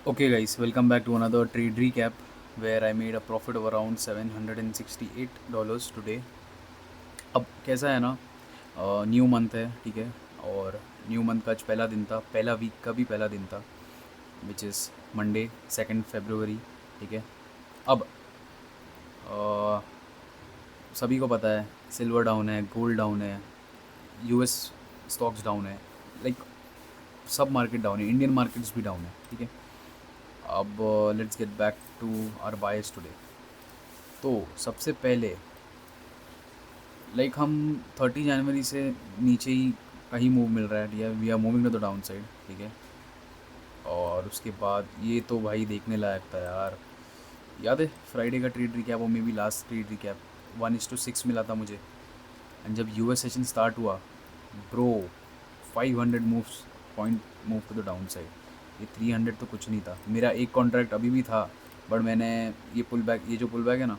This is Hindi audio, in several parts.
Okay, guys, welcome back to another trade recap where I made a profit of around $768 today. अब कैसा है ना, न्यू मंथ है, ठीक है। और न्यू मंथ का आज पहला दिन था, पहला वीक का भी पहला दिन था, विच इज़ मंडे 2 फरवरी, ठीक है। अब अ, सभी को पता है सिल्वर डाउन है, गोल्ड डाउन है, यूएस स्टॉक्स डाउन है, लाइक सब मार्केट डाउन है, इंडियन मार्केट्स भी डाउन है, ठीक है। अब let's get back to our buyers today. तो सबसे पहले हम 30 जनवरी से नीचे ही कहीं मूव मिल रहा है, या we are moving to the down side, ठीक है। और उसके बाद ये तो भाई देखने लायक था यार। याद है फ्राइडे का ट्रेड रिकैप और maybe last trade recap 1:6 मिला था मुझे। एंड जब यूएस सेशन स्टार्ट हुआ, bro 500 moves point move to the down side. ये 300 तो कुछ नहीं था, मेरा एक कॉन्ट्रैक्ट अभी भी था, बट मैंने ये पुल बैक, ये जो पुल बैक है ना,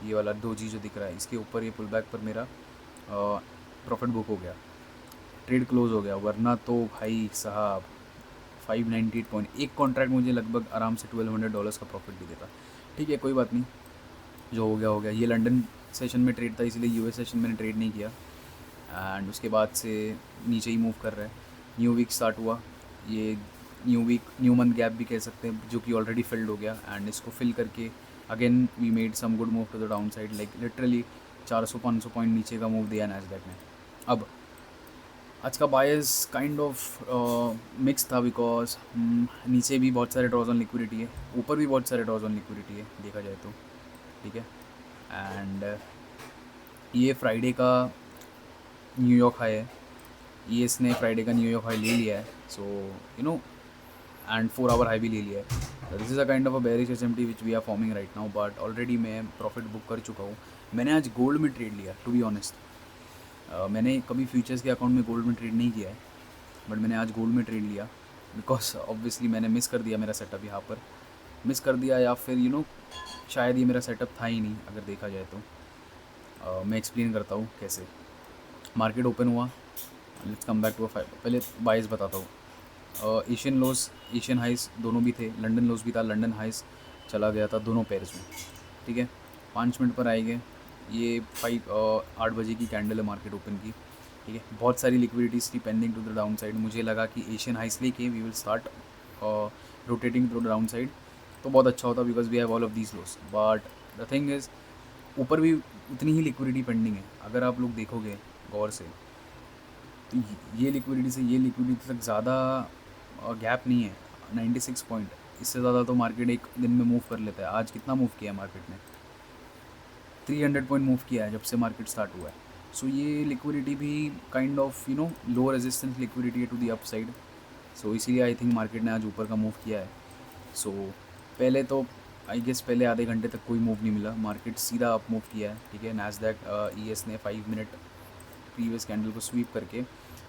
ये वाला दो जी जो दिख रहा है, इसके ऊपर ये पुल बैक पर मेरा प्रॉफिट बुक हो गया, ट्रेड क्लोज हो गया। वरना तो भाई साहब 598 एक कॉन्ट्रैक्ट मुझे लगभग आराम से $1200 का प्रॉफिट भी देता। ठीक है, कोई बात नहीं, जो हो गया हो गया। ये लंदन सेशन में ट्रेड था, इसलिए यूएस सेशन मैंने ट्रेड नहीं किया। एंड उसके बाद से नीचे ही मूव कर रहा है। न्यू वीक स्टार्ट हुआ, ये new week new month gap भी कह सकते हैं, जो कि ऑलरेडी फिल्ड हो गया। एंड इसको फिल करके again we made some good move to the down side, like literally 400-500 point नीचे का मूव दिया नैस्डैक ने। अब आज का बायस काइंड ऑफ मिक्स था, बिकॉज नीचे भी बहुत सारे ड्रॉज ऑन लिक्विडिटी है, ऊपर भी बहुत सारे ड्रॉज ऑन लिक्विडिटी है देखा जाए तो, ठीक है। एंड ये फ्राइडे का न्यूयॉर्क हाई है, ये इसने फ्राइडे का न्यूयॉर्क हाई ले लिया है, so you know, and 4 hour high भी ले लिया है। This is a kind of a bearish SMT which we are forming right now, but already मैं प्रॉफिट बुक कर चुका हूँ। मैंने आज गोल्ड में ट्रेड लिया, टू बी ऑनेस्ट। मैंने कभी फ्यूचर्स के अकाउंट में गोल्ड में ट्रेड नहीं किया है, बट मैंने आज गोल्ड में ट्रेड लिया, बिकॉज ऑब्वियसली मैंने मिस कर दिया मेरा सेटअप यहाँ पर, मिस कर दिया, या फिर शायद ये मेरा सेटअप था ही नहीं अगर देखा जाए तो। मैं एक्सप्लेन करता हूँ कैसे। मार्केट ओपन हुआ, लेट्स कम बैक टू पहले बाइस बताता हूँ। एशियन लोज एशियन हाइस दोनों भी थे, लंदन लोज भी था, लंदन हाइस चला गया था दोनों पेयर्स में, ठीक है। 5 मिनट पर आएंगे, ये 8 बजे की कैंडल है मार्केट ओपन की, ठीक है। बहुत सारी लिक्विडिटीज थी pending to the down side, मुझे लगा कि एशियन हाइस लेके we will start rotating to the down side, तो बहुत अच्छा होता, because we have all of these lows. But the thing is, ऊपर भी उतनी ही लिक्विडिटी पेंडिंग है, अगर आप लोग देखोगे गौर से, तो ये लिक्विडिटी से ये लिक्विडिटी तक ज़्यादा गैप नहीं है, 96 पॉइंट। इससे ज़्यादा तो मार्केट एक दिन में मूव कर लेता है। आज कितना मूव किया है मार्केट ने? 300 पॉइंट मूव किया है जब से मार्केट स्टार्ट हुआ है। सो ये लिक्विडिटी भी kind of low resistance liquidity है टू दी अप साइड। सो इसीलिए आई थिंक मार्केट ने आज ऊपर का मूव किया है। सो पहले तो आई गेस पहले आधे घंटे तक कोई मूव नहीं मिला, मार्केट सीधा अप मूव किया है, ठीक है। नैस्डैक ईएस ने 5 मिनट प्रीवियस कैंडल को स्वीप करके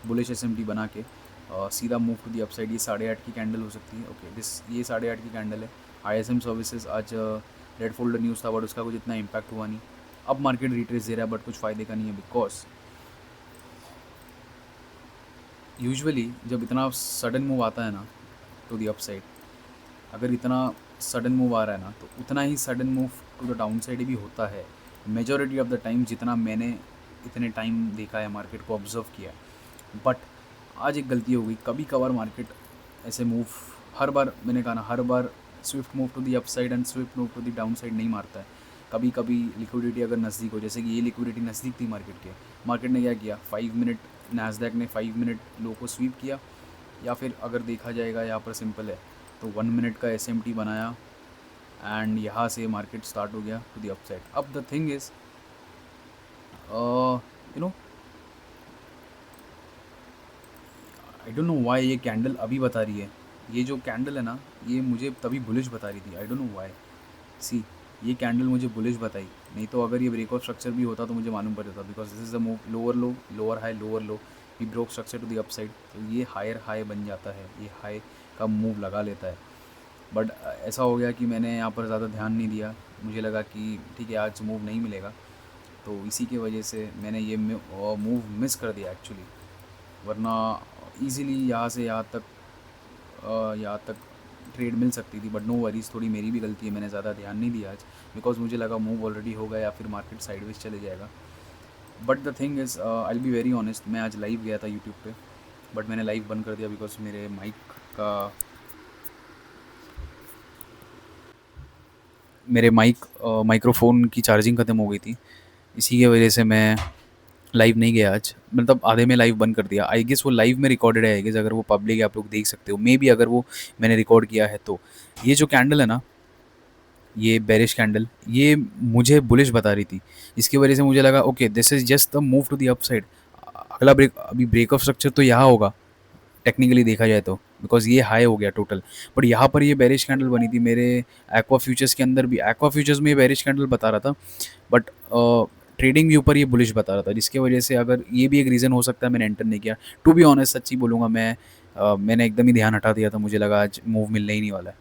बुलिश एसएमटी बना के सीधा मूव टू दी अपसाइड। ये 8:30 की कैंडल हो सकती है, ओके। ये 8:30 की कैंडल है। आईएसएम सर्विसेज आज रेड फोल्डर न्यूज़ था, बट उसका कुछ इतना इम्पैक्ट हुआ नहीं। अब मार्केट रिट्रेस दे रहा है, बट कुछ फ़ायदे का नहीं है, बिकॉज यूजुअली जब इतना सडन मूव आता है ना टू दी अपसाइड, अगर इतना सडन मूव आ रहा है ना, तो उतना ही sudden move to the down side भी होता है मेजॉरिटी ऑफ द टाइम, जितना मैंने इतने टाइम देखा है, मार्केट को ऑब्जर्व किया है। बट आज एक गलती हो गई, कभी कभार मार्केट ऐसे मूव, हर बार मैंने कहा ना, हर बार swift move to the upside and swift move to the down side नहीं मारता है। कभी कभी लिक्विडिटी अगर नज़दीक हो, जैसे कि ये लिक्विडिटी नज़दीक थी मार्केट के, मार्केट ने क्या किया, 5 मिनट नैस्डैक ने 5 मिनट लो को स्वीप किया, या फिर अगर देखा जाएगा यहाँ पर सिंपल है, तो 1 मिनट का एसएमटी बनाया, एंड यहाँ से मार्केट स्टार्ट हो गया टू दी अपसाइड। अब the thing is, you know, I don't know why ये कैंडल अभी बता रही है, ये जो कैंडल है ना, ये मुझे तभी बुलिश बता रही थी, आई डोंट नो वाई। सी, ये कैंडल मुझे बुलिश बताई, नहीं तो अगर ये ब्रेकआउट स्ट्रक्चर भी होता तो मुझे मालूम पड़ जाता, because this is the move, lower low, lower high, lower low, we broke structure to the upside, तो ये हायर हाई बन जाता है, ये हाई का मूव लगा लेता है। बट ऐसा हो गया कि मैंने यहाँ पर ज़्यादा ध्यान नहीं दिया, मुझे लगा कि ठीक है आज मूव नहीं मिलेगा, तो इसी की वजह से मैंने ये मूव मिस कर दिया एक्चुअली। वरना इजीली यहाँ से यहाँ तक ट्रेड मिल सकती थी, बट नो वरीज, थोड़ी मेरी भी गलती है, मैंने ज़्यादा ध्यान नहीं दिया आज, बिकॉज मुझे लगा मूव ऑलरेडी होगा या फिर मार्केट साइडवेज चले जाएगा। But the thing is, I will be very honest, मैं आज लाइव गया था यूट्यूब पे, बट मैंने लाइव बंद कर दिया बिकॉज मेरे माइक्रोफोन की चार्जिंग ख़त्म हो गई थी, इसी की वजह से मैं लाइव नहीं गया आज, मतलब आधे में लाइव बंद कर दिया। आई गेस वो लाइव में रिकॉर्डेड है, आई गेस अगर वो पब्लिक है आप लोग देख सकते हो, मे बी अगर वो मैंने रिकॉर्ड किया है तो। ये जो कैंडल है ना, ये बेरिश कैंडल, ये मुझे बुलिश बता रही थी, इसकी वजह से मुझे लगा okay this is just the move to the upside. अगला ब्रेक, अभी ब्रेक ऑफ स्ट्रक्चर तो यहाँ होगा टेक्निकली देखा जाए तो, बिकॉज ये हाई हो गया टोटल, बट यहाँ पर ये बेरिश कैंडल बनी थी। मेरे एक्वा फ्यूचर्स के अंदर भी, एक्वा फ्यूचर्स में ये बेरिश कैंडल बता रहा था, बट ट्रेडिंग व्यू पर ये बुलिश बता रहा था, जिसकी वजह से अगर ये भी एक रीज़न हो सकता है मैंने एंटर नहीं किया। टू बी ऑनेस्ट सच्ची बोलूँगा मैं, मैंने एकदम ही ध्यान हटा दिया था, मुझे लगा आज मूव मिलने ही नहीं वाला है,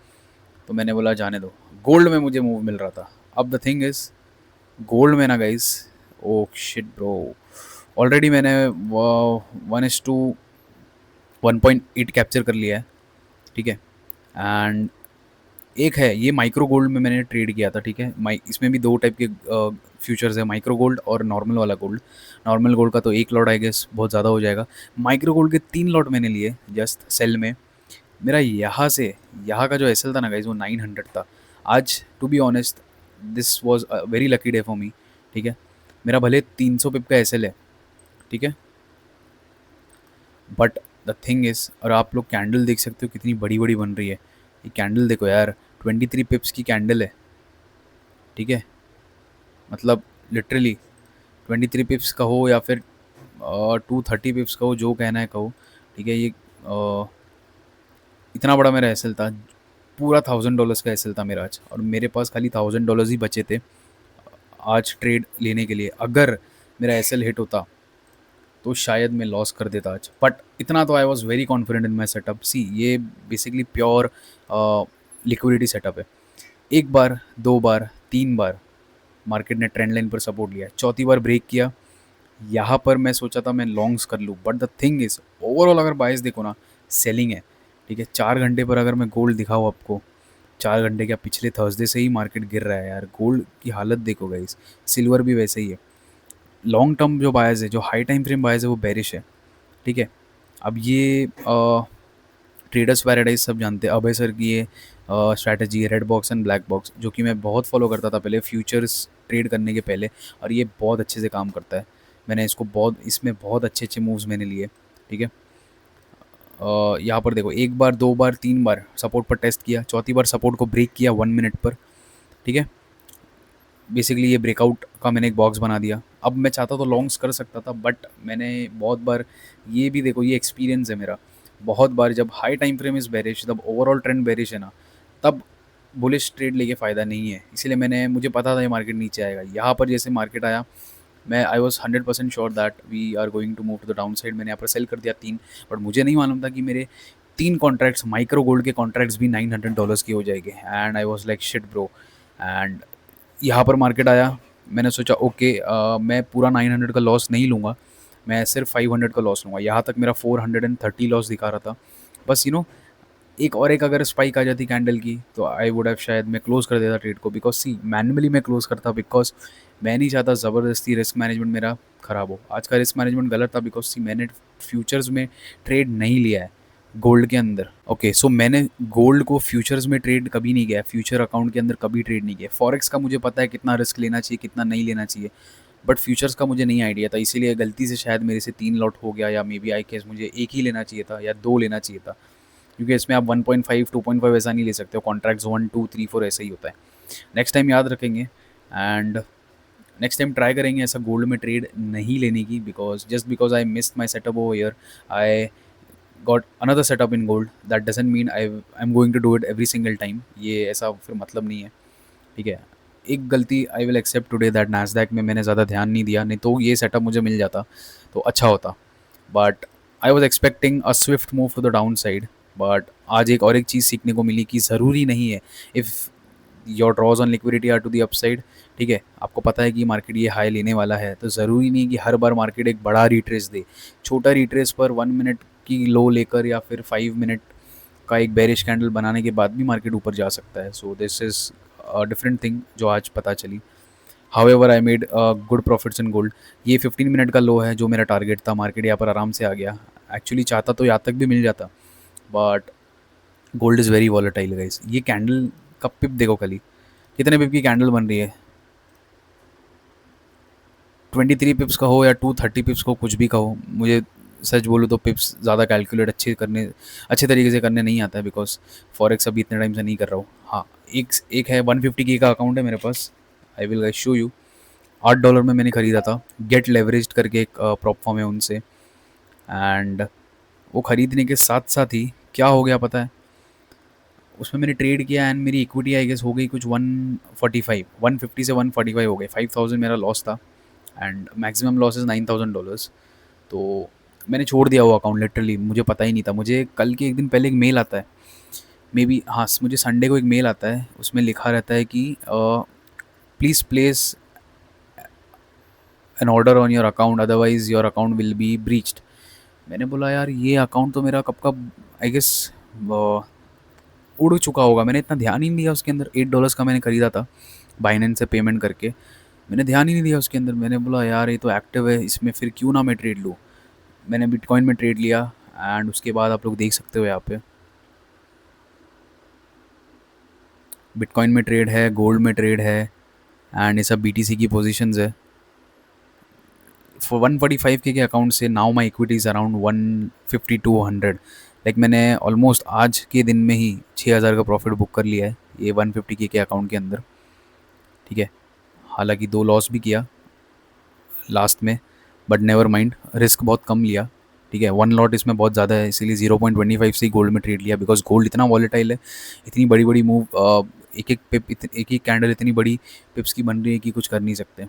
तो मैंने बोला जाने दो। गोल्ड में मुझे मूव मिल रहा था। अब द थिंग इज़, गोल्ड में ना guys, oh shit bro, already मैंने 1:1.8 कैप्चर कर लिया है, ठीक है। एंड एक है ये माइक्रो गोल्ड में मैंने ट्रेड किया था, ठीक है। इसमें भी दो टाइप के फ्यूचर्स है, माइक्रो गोल्ड और नॉर्मल वाला गोल्ड। नॉर्मल गोल्ड का तो एक लॉट आई गेस बहुत ज़्यादा हो जाएगा, माइक्रो गोल्ड के 3 लॉट मैंने लिए जस्ट सेल में। मेरा यहाँ से यहाँ का जो एसएल था ना गाइस, वो 900 था आज। To be honest this was a very lucky day for me, ठीक है। मेरा भले 300 पिप का एसएल है, ठीक है, बट द थिंग इज़, और आप लोग कैंडल देख सकते हो कितनी बड़ी बड़ी बन रही है। ये कैंडल देखो यार, 23 पिप्स की कैंडल है, ठीक है, मतलब लिटरली 23 पिप्स कहो या फिर 230 पिप्स कहो, जो कहना है कहो, ठीक है। ये इतना बड़ा मेरा एसएल था, पूरा $1000 का एसएल था मेरा आज, और मेरे पास खाली $1000 ही बचे थे आज ट्रेड लेने के लिए। अगर मेरा एसएल हिट होता तो शायद मैं लॉस कर देता आज, बट इतना तो I was very confident in my setup. See ये बेसिकली प्योर लिक्विडिटी सेटअप है। एक बार, दो बार, तीन बार मार्केट ने ट्रेंड लाइन पर सपोर्ट लिया, चौथी बार ब्रेक किया, यहाँ पर मैं सोचा था मैं लॉन्ग्स कर लूँ, but the thing is overall अगर बाइस देखो ना, सेलिंग है, ठीक है। 4 घंटे पर अगर मैं गोल्ड दिखाऊँ आपको, 4 घंटे क्या, पिछले थर्सडे से ही मार्केट गिर रहा है यार, गोल्ड की हालत देखो गाइस, सिल्वर भी वैसे ही है। लॉन्ग टर्म जो बायर्स है, जो हाई टाइम फ्रेम बायर्स है, वो बेरिश है, ठीक है। अब ये ट्रेडर्स पैराडाइज सब जानते हैं, अभय सर की ये स्ट्रैटेजी है, red box and black box, जो कि मैं बहुत फॉलो करता था पहले फ्यूचर्स ट्रेड करने के पहले, और ये बहुत अच्छे से काम करता है। मैंने इसको इसमें बहुत अच्छे अच्छे मूव्स मैंने लिए, ठीक है। यहाँ पर देखो, एक बार, दो बार, तीन बार सपोर्ट पर टेस्ट किया, चौथी बार सपोर्ट को ब्रेक किया 1 मिनट पर, ठीक है। बेसिकली ये ब्रेकआउट का मैंने एक बॉक्स बना दिया। अब मैं चाहता तो लॉन्ग्स कर सकता था, बट मैंने बहुत बार, ये भी देखो ये एक्सपीरियंस है मेरा, बहुत बार जब high time frame is bearish, जब ओवरऑल ट्रेंड बेरिश है ना, तब बुलिश ट्रेड लेके फ़ायदा नहीं है। इसीलिए मुझे पता था ये मार्केट नीचे आएगा। यहाँ पर जैसे मार्केट आया, मैं I was 100% sure that we are going to move to the down side. मैंने यहाँ पर सेल कर दिया 3, बट मुझे नहीं मालूम था कि मेरे 3 कॉन्ट्रैक्ट्स, माइक्रो गोल्ड के कॉन्ट्रैक्ट्स भी $900 के हो जाएंगे। And I was like shit bro. And यहाँ पर मार्केट आया, मैंने सोचा ओके मैं पूरा 900 का लॉस नहीं लूँगा, मैं सिर्फ 500 का लॉस लूँगा। यहाँ तक मेरा 430 लॉस दिखा रहा था, बस एक और एक अगर स्पाइक आ जाती कैंडल की तो आई वुड हैव, शायद मैं क्लोज कर देता ट्रेड को, बिकॉज सी मैनुअली मैं क्लोज करता, बिकॉज मैं नहीं चाहता ज़बरदस्ती रिस्क मैनेजमेंट मेरा ख़राब हो। आज का रिस्क मैनेजमेंट गलत था, बिकॉज सी मैंने फ्यूचर्स में ट्रेड नहीं लिया है गोल्ड के अंदर। ओके सो मैंने गोल्ड को फ्यूचर्स में ट्रेड कभी नहीं किया, फ्यूचर अकाउंट के अंदर कभी ट्रेड नहीं किया। फॉरेक्स का मुझे पता है कितना रिस्क लेना चाहिए, कितना नहीं लेना चाहिए, बट फ्यूचर्स का मुझे नहीं आइडिया था, इसीलिए गलती से शायद मेरे से 3 लॉट हो गया, या मे बी आई केस मुझे एक ही लेना चाहिए था या 2 लेना चाहिए था, क्योंकि इसमें आप 1.5 2.5 ऐसा नहीं ले सकते हो, कॉन्ट्रैक्ट्स 1 2 3 4 ऐसा ही होता है। नेक्स्ट टाइम याद रखेंगे, एंड नेक्स्ट टाइम ट्राई करेंगे ऐसा गोल्ड में ट्रेड नहीं लेने की, because I missed my setup over year, I got another setup in gold, that doesn't mean I am going to do it every single time, ये ऐसा फिर मतलब नहीं है, ठीक है। एक गलती I will accept today, that Nasdaq में मैंने ज़्यादा ध्यान नहीं दिया, नहीं तो ये सेटअप मुझे मिल जाता तो अच्छा होता, but I was expecting a swift move to the down side. But आज एक और एक चीज़ सीखने को मिली कि ज़रूरी नहीं है if your draws on liquidity are to the upside, ठीक है, आपको पता है कि मार्केट ये हाई लेने वाला है, तो ज़रूरी नहीं कि हर बार मार्केट एक बड़ा रिट्रेस दे। छोटा रिट्रेस पर 1 मिनट की लो लेकर या फिर 5 मिनट का एक बेरिश कैंडल बनाने के बाद भी मार्केट ऊपर जा सकता है. सो दिस इज़ डिफरेंट थिंग जो आज पता चली. However I made good profits in gold. ये 15 मिनट का लो है जो मेरा टारगेट था. मार्केट यहाँ पर आराम से आ गया. एक्चुअली चाहता तो यहाँ तक भी मिल जाता, but gold is very volatile guys. ये कैंडल का पिप देखो खाली, कितने पिप की कैंडल बन रही है. 23 पिप्स का हो या 230 पिप्स को, कुछ भी कहो, मुझे सच बोलूँ तो पिप्स ज़्यादा कैलकुलेट अच्छे तरीके से करने नहीं आता है, बिकॉज फॉरेक्स अभी इतने टाइम से नहीं कर रहा हूँ. हाँ, एक एक है 150K का अकाउंट है मेरे पास. I will show you. $8 में मैंने ख़रीदा था. गेट लेवरेज करके एक प्रॉप फॉर्म है उनसे. एंड वो ख़रीदने के साथ साथ ही क्या हो गया पता है, उसमें मैंने ट्रेड किया एंड मेरी इक्विटी आई गेस हो गई कुछ 145, 150 से 145 हो गए. 5000 मेरा लॉस था एंड मैक्सिमम लॉस इज़ $9000. तो मैंने छोड़ दिया वो अकाउंट लिटरली. मुझे पता ही नहीं था. मुझे कल के एक दिन पहले एक मेल आता है, मे बी, हाँ, मुझे संडे को एक मेल आता है. उसमें लिखा रहता है कि please place N order on your account otherwise your account will be breached. मैंने बोला यार ये अकाउंट तो मेरा कब का आई गेस उड़ चुका होगा. मैंने इतना ध्यान ही नहीं दिया उसके अंदर. $8 का मैंने ख़रीदा था बाइनेंस से पेमेंट करके. मैंने ध्यान ही नहीं दिया उसके अंदर. मैंने बोला यार ये तो एक्टिव है, इसमें फिर क्यों ना मैं ट्रेड लूँ. मैंने बिटकॉइन में ट्रेड लिया एंड उसके बाद आप लोग देख सकते हो यहाँ पे बिटकॉइन में ट्रेड है, गोल्ड में ट्रेड है एंड ये सब BTC की पोजीशंस है. फॉर 145K के अकाउंट से now my equity is around 150-200. Like मैंने ऑलमोस्ट आज के दिन में ही 6000 का प्रॉफिट बुक कर लिया है ये 150K के अकाउंट के अंदर. ठीक है, हालांकि 2 लॉस भी किया लास्ट में, बट नेवर माइंड, रिस्क बहुत कम लिया. ठीक है, 1 लॉट इसमें बहुत ज़्यादा है, इसीलिए 0.25 से ही गोल्ड में ट्रेड लिया, बिकॉज गोल्ड इतना वॉलेटाइल है. इतनी बड़ी बड़ी मूव, एक एक पिप, एक एक कैंडल इतनी बड़ी पिप्स की बन रही है कि कुछ कर नहीं सकते.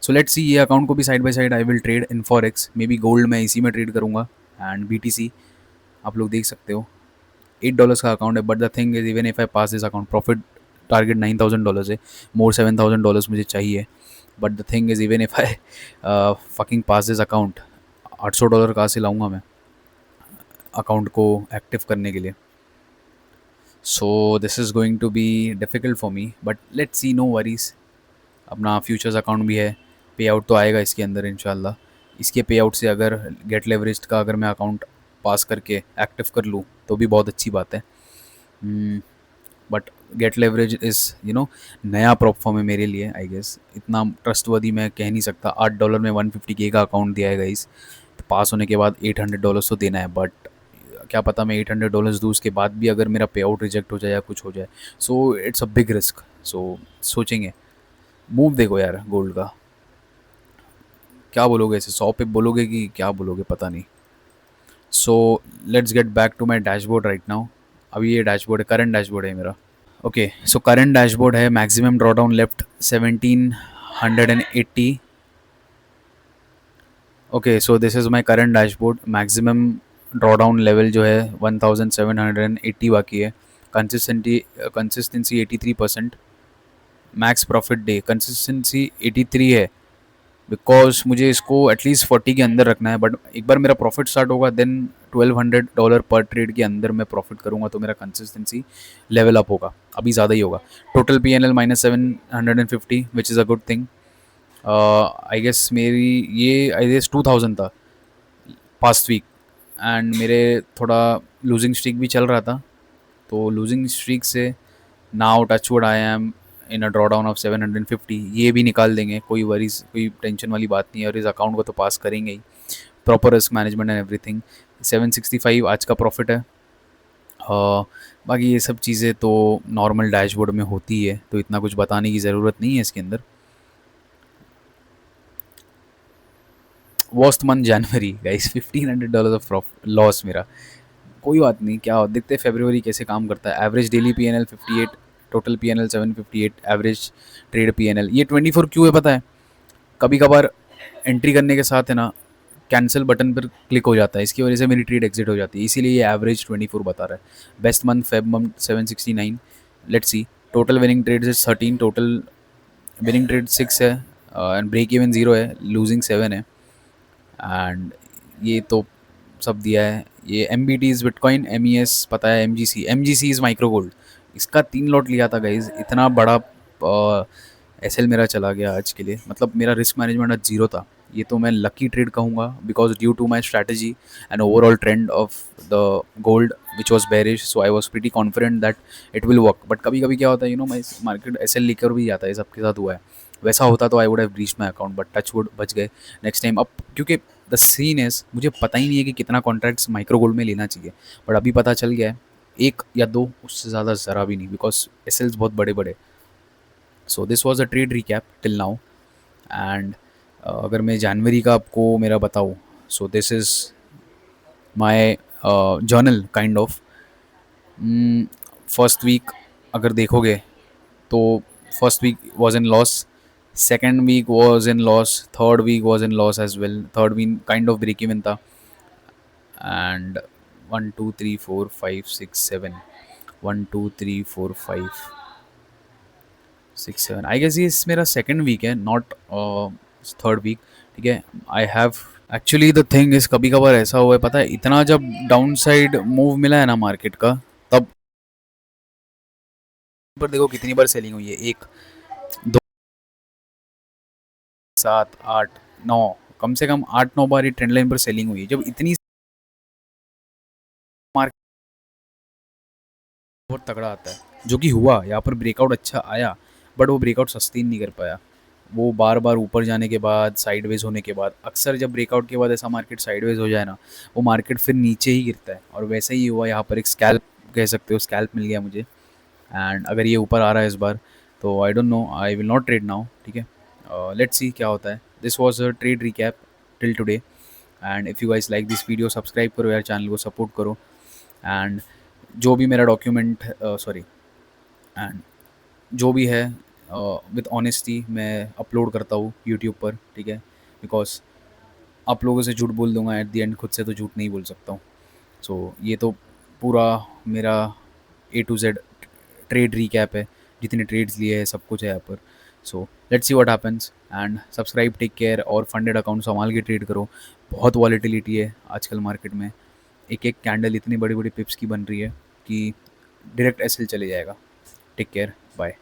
सो लेट्स सी. ये अकाउंट को भी side by side I will trade in forex. May be gold में इसी में ट्रेड करूँगा एंड BTC आप लोग देख सकते हो. $8 का अकाउंट है, but the thing is even if I pass this account, profit target $9000 है. मोर $7000 मुझे चाहिए. But the thing is even if I fucking pass this account, $800 कहाँ से लाऊंगा मैं अकाउंट को एक्टिव करने के लिए. So this is going to be difficult for me, but let's see. No worries. अपना फ्यूचर्स अकाउंट भी है, पे आउट तो आएगा इसके अंदर इंशाल्लाह. इसके पे आउट से अगर गेट लेवरेज का अगर मैं अकाउंट पास करके एक्टिव कर लूँ तो भी बहुत अच्छी बात है. बट गेट लेवरेज इज़ नया प्रॉप फॉर्म है मेरे लिए. आई गेस इतना ट्रस्टवर्दी मैं कह नहीं सकता. $8 में 150K का अकाउंट दिया है गाइस. तो पास होने के बाद $800 तो देना है, बट क्या पता मैं $800 दूँ उसके बाद भी अगर मेरा पे आउट रिजेक्ट हो जाए या कुछ हो जाए. So it's a big risk. So सोचेंगे. मूव देखो यार गोल्ड का, क्या बोलोगे ऐसे 100 पे बोलोगे कि क्या बोलोगे पता नहीं. So let's get back to my dashboard right now. अभी ये डैशबोर्ड है, करंट डैशबोर्ड है मेरा. ओके, सो करंट डैशबोर्ड है. Maximum drawdown left 1780. Okay, so this is my current dashboard. Maximum drawdown level जो है 1780 बाकी है. Consistency 83%. Max profit day consistency 83 है, बिकॉज मुझे इसको एटलीस्ट 40 के अंदर रखना है. बट एक बार मेरा प्रॉफिट स्टार्ट होगा देन $1200 पर ट्रेड के अंदर मैं प्रॉफिट करूँगा तो मेरा कंसिस्टेंसी लेवल अप होगा. अभी ज़्यादा ही होगा. Total PNL -750 which is a good thing. I guess मेरी ये आई गेस 2000 था पास्ट वीक एंड मेरे थोड़ा लूजिंग स्ट्रीक भी चल रहा था. तो लूजिंग स्ट्रीक से now touchwood I am in a drawdown of 750. ये भी निकाल देंगे, कोई वरीज, कोई टेंशन वाली बात नहीं है. और इस अकाउंट को तो पास करेंगे ही. Proper risk management and everything. 765 आज का प्रॉफिट है. बाकी ये सब चीज़ें तो नॉर्मल डैशबोर्ड में होती है, तो इतना कुछ बताने की ज़रूरत नहीं है इसके अंदर. Worst month January guys, $1500 of loss मेरा. कोई बात नहीं, क्या हो, देखते हैं फरवरी कैसे काम करता है. Average daily PNL 58, total PNL 758, average trade PNL ये 24 क्यों है पता है. कभी कभार एंट्री करने के साथ है ना कैंसिल बटन पर क्लिक हो जाता है, इसकी वजह से मेरी ट्रेड एग्जिट हो जाती है, इसीलिए ये एवरेज 24 बता रहा है. Best month Feb month 769. Let's see. Total winning trade 13, total winning trade 6 है एंड ब्रेक इवन 0 है, लूजिंग 7 है. एंड ये तो सब दिया है. ये MBT बिटकॉइन, MES पता है, MGC इज़ माइक्रो गोल्ड। इसका 3 लॉट लिया था गाइज, इतना बड़ा SL मेरा चला गया आज के लिए, मतलब मेरा रिस्क मैनेजमेंट आज जीरो था। ये तो मैं लकी ट्रेड कहूँगा, because due to my strategy and overall trend of the gold which was bearish, so I was pretty confident that it will work. But कभी कभी क्या होता है, माई मार्केट SL लेकर भी जाता है, सबके साथ हुआ है। वैसा होता तो I would have breached my account, but touch wood बच गए नेक्स्ट टाइम। अब क्योंकि द सीन इज, मुझे पता ही नहीं है कि कितना कॉन्ट्रैक्ट्स माइक्रो गोल्ड में लेना चाहिए, बट अभी पता चल गया है, एक या दो, उससे ज़्यादा ज़रा भी नहीं, बिकॉज SLs बहुत बड़े बड़े। So this was a trade recap till now. And अगर मैं जनवरी का आपको मेरा बताऊँ, so this is my journal kind of. First week अगर देखोगे तो first week was in loss, second week was in loss, third week was in loss as well, third week kind of break even था। एंड 1 2 3 4 5 6 7, 1 2 3 4 5 6 7, आई गेस ये इस मेरा सेकेंड वीक है, नॉट थर्ड वीक। ठीक है, I have actually the thing is, कभी कभार ऐसा हुआ है पता है, इतना जब डाउन साइड मूव मिला है ना मार्केट का, तब पर देखो कितनी बार सेलिंग हुई है, एक, दो, 7 8 9, कम से कम 8 9 बार ये ट्रेंड लाइन पर सेलिंग हुई है। जब इतनी मार्केट बहुत तगड़ा आता है, जो कि हुआ यहाँ पर, ब्रेकआउट अच्छा आया, बट वो ब्रेकआउट सस्टेन नहीं कर पाया। वो बार बार ऊपर जाने के बाद, साइडवेज होने के बाद, अक्सर जब ब्रेकआउट के बाद ऐसा मार्केट साइडवेज हो जाए ना, वो मार्केट फिर नीचे ही गिरता है, और वैसा ही हुआ यहाँ पर। एक स्कैल्प कह सकते हो, स्कैल्प मिल गया मुझे। एंड अगर ये ऊपर आ रहा है इस बार, तो I don't know, I will not trade now. ठीक है, लेट्स सी क्या होता है। This was a trade recap till today. And if you guys like this video, subscribe करो यार, चैनल को सपोर्ट करो। एंड जो भी मेरा डॉक्यूमेंट, सॉरी, एंड जो भी है विद ऑनेस्टी मैं अपलोड करता हूँ यूट्यूब पर। ठीक है, बिकॉज आप लोगों से झूठ बोल दूंगा एट द एंड, खुद से तो झूठ नहीं बोल सकता हूँ। सो ये तो पूरा मेरा A to Z trade recap है, जितने ट्रेड्स लिए हैं सब कुछ है यहाँ पर। So let's see what happens, and subscribe, take care, और फंडेड अकाउंट संभाल के ट्रेड करो। बहुत वॉलेटिलिटी है आजकल मार्केट में, एक एक कैंडल इतनी बड़ी बड़ी पिप्स की बन रही है कि डायरेक्ट SL चले जाएगा। Take care, bye.